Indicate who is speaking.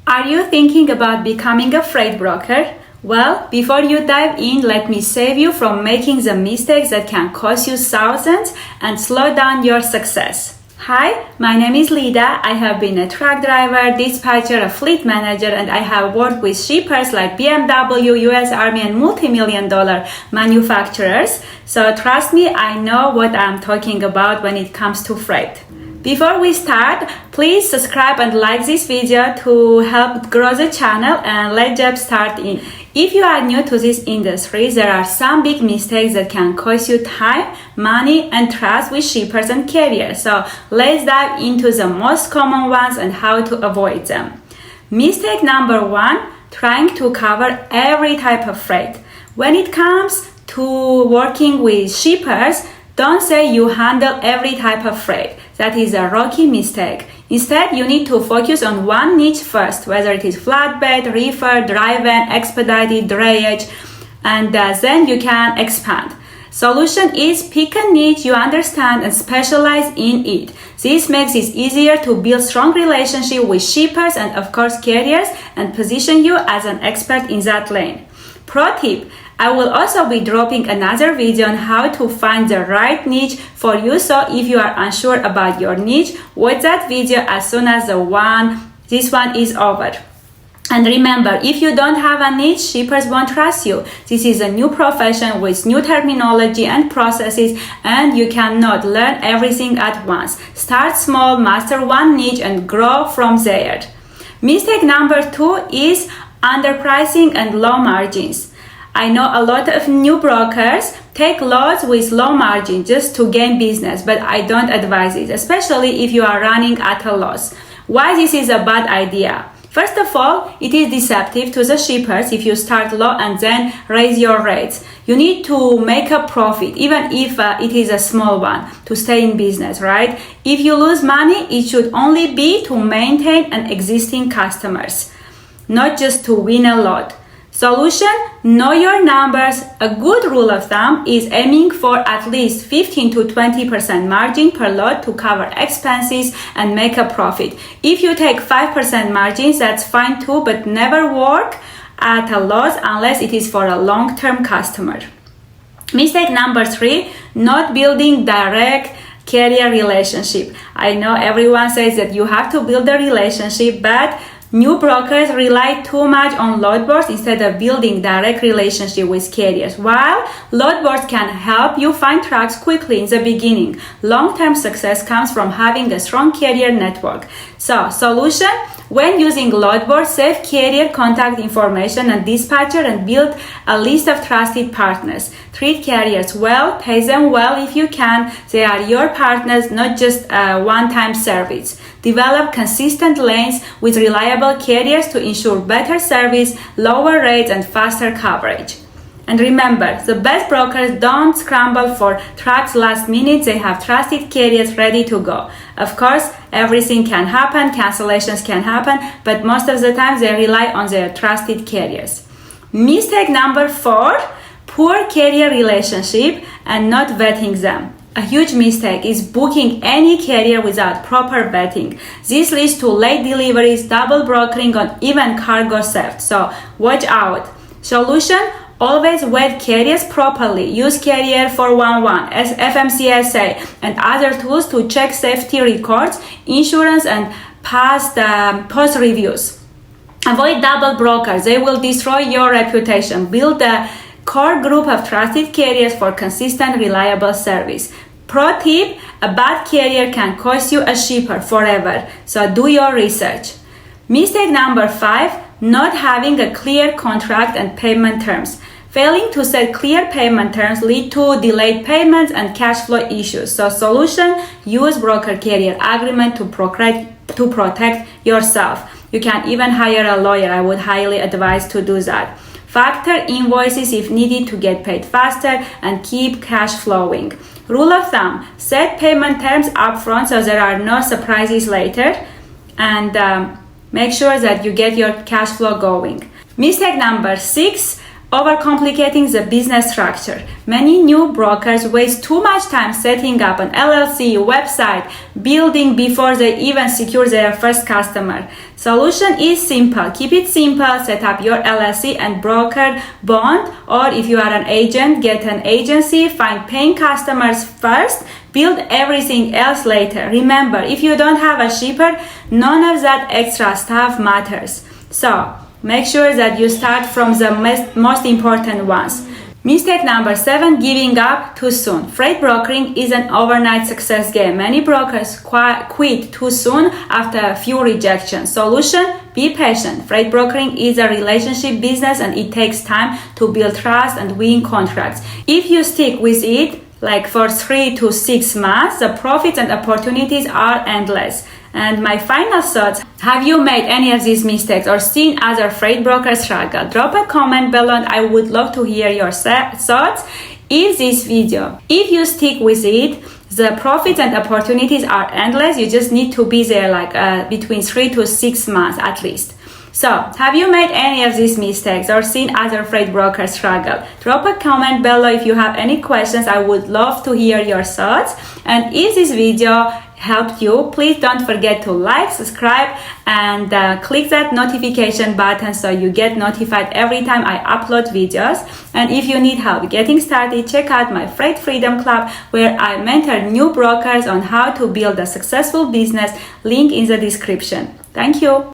Speaker 1: Are you thinking about becoming a freight broker? Well, before you dive in, let me save you from making the mistakes that can cost you thousands and slow down your success. Hi, my name is Lida. I have been a truck driver, dispatcher, a fleet manager, and I have worked with shippers like BMW, US Army, and multi-million-dollar manufacturers. So trust me, I know what I'm talking about when it comes to freight. Before we start, please subscribe and like this video to help grow the channel, and let's jump start in. If you are new to this industry, there are some big mistakes that can cost you time, money, and trust with shippers and carriers. So let's dive into the most common ones and how to avoid them. Mistake number one, trying to cover every type of freight. When it comes to working with shippers, don't say you handle every type of freight. That is a rookie mistake. Instead, you need to focus on one niche first, whether it is flatbed, reefer, dry-van, expedited, drayage, and then you can expand. Solution is pick a niche you understand and specialize in it. This makes it easier to build strong relationship with shippers and of course carriers and position you as an expert in that lane. Pro tip, I will also be dropping another video on how to find the right niche for you, so if you are unsure about your niche, watch that video as soon as this one is over. And remember, if you don't have a niche, shippers won't trust you. This is a new profession with new terminology and processes, and you cannot learn everything at once. Start small, master one niche, and grow from there. Mistake number two is underpricing and low margins. I know a lot of new brokers take loads with low margin just to gain business, but I don't advise it, especially if you are running at a loss. Why this is a bad idea? First of all, it is deceptive to the shippers if you start low and then raise your rates. You need to make a profit, even if it is a small one, to stay in business, right? If you lose money, it should only be to maintain an existing customers, not just to win a lot. Solution, know your numbers. A good rule of thumb is aiming for at least 15 to 20% margin per load to cover expenses and make a profit. If you take 5% margins, that's fine too, but never work at a loss unless it is for a long-term customer. Mistake number three, not building direct carrier relationship. I know everyone says that you have to build a relationship, but new brokers rely too much on load boards instead of building direct relationship with carriers. While load boards can help you find trucks quickly in the beginning, long-term success comes from having a strong carrier network. So, solution, when using load boards, save carrier contact information and dispatcher and build a list of trusted partners. Treat carriers well, pay them well if you can. They are your partners, not just a one-time service. Develop consistent lanes with reliable carriers to ensure better service, lower rates, and faster coverage. And remember, the best brokers don't scramble for trucks last minute. They have trusted carriers ready to go. Of course, everything can happen, cancellations can happen, but most of the time they rely on their trusted carriers. Mistake number four, poor carrier relationship and not vetting them. A huge mistake is booking any carrier without proper vetting. This leads to late deliveries, double brokering, or even cargo theft. So watch out. Solution, always vet carriers properly. Use Carrier 411, FMCSA, and other tools to check safety records, insurance, and post reviews. Avoid double brokers. They will destroy your reputation. Build a core group of trusted carriers for consistent, reliable service. Pro tip, a bad carrier can cost you a shipper forever, so do your research. Mistake number five, not having a clear contract and payment terms. Failing to set clear payment terms lead to delayed payments and cash flow issues. So solution, use broker carrier agreement to protect yourself. You can even hire a lawyer. I would highly advise to do that. Factor invoices if needed to get paid faster and keep cash flowing. Rule of thumb, set payment terms upfront so there are no surprises later, and make sure that you get your cash flow going. Mistake number six, Overcomplicating the business structure. Many new brokers waste too much time setting up an LLC, website, building before they even secure their first customer. Solution is simple. Keep it simple. Set up your LLC and broker bond, or if you are an agent, get an agency, find paying customers first, build everything else later. Remember, if you don't have a shipper, none of that extra stuff matters. So, make sure that you start from the most important ones. Mistake number 7, giving up too soon. Freight brokering is an overnight success game. Many brokers quit too soon after a few rejections. Solution: be patient. Freight brokering is a relationship business and it takes time to build trust and win contracts. If you stick with it, like for 3 to 6 months, the profits and opportunities are endless. And my final thoughts: have you made any of these mistakes or seen other freight brokers struggle? Drop a comment below and I would love to hear your thoughts. If you stick with it, the profits and opportunities are endless. You just need to be there between 3 to 6 months at least. So, have you made any of these mistakes or seen other freight brokers struggle? Drop a comment below if you have any questions. I would love to hear your thoughts. And if this video helped you, please don't forget to like, subscribe, and click that notification button so you get notified every time I upload videos. And if you need help getting started, check out my Freight Freedom Club, where I mentor new brokers on how to build a successful business. Link in the description. Thank you.